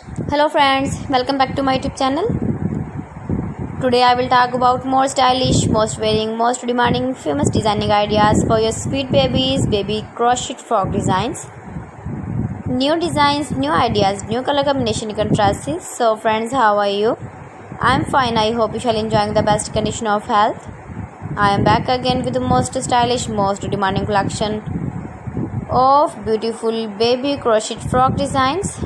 Hello friends, welcome back to my YouTube channel. Today I will talk about more stylish, most wearing, most demanding, famous designing ideas for your sweet babies, baby crochet frock designs. New designs, new ideas, new color combination contrasts. So friends, how are you? I am fine. I hope you shall enjoying the best condition of health. I am back again with the most stylish, most demanding collection of beautiful baby crochet frock designs.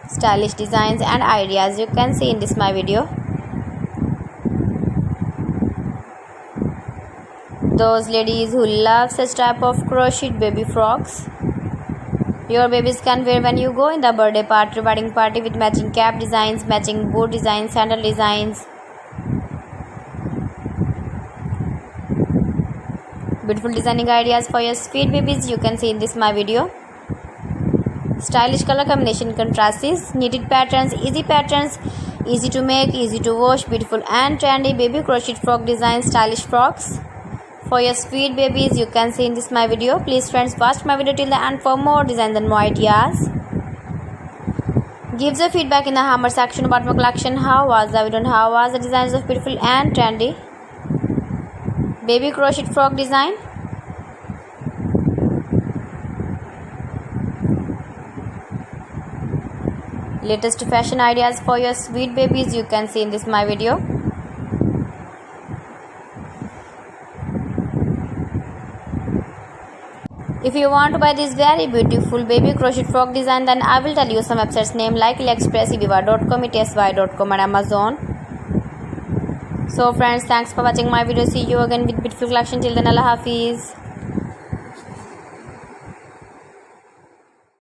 Stylish designs and ideas you can see in this my video. Those ladies who love such type of crocheted baby frocks, your babies can wear when you go in the birthday party, wedding party, with matching cap designs, matching boot designs, sandal designs. Beautiful designing ideas for your sweet babies you can see in this my video. Stylish color combination contrasts, knitted patterns, easy to make, easy to wash, beautiful and trendy baby crochet frock designs, stylish frocks for your sweet babies you can see in this my video. Please friends, watch my video till the end for more designs and more ideas. Give the feedback in the hammer section about my collection. How was the video and how was the designs of beautiful and trendy baby crochet frock design? Latest fashion ideas for your sweet babies you can see in this my video. If you want to buy this very beautiful baby crochet frock design, then I will tell you some websites name like AliExpress, eviva.com, etsy.com and Amazon. So friends, thanks for watching my video. See you again with beautiful collection. Till then, Allah Hafiz.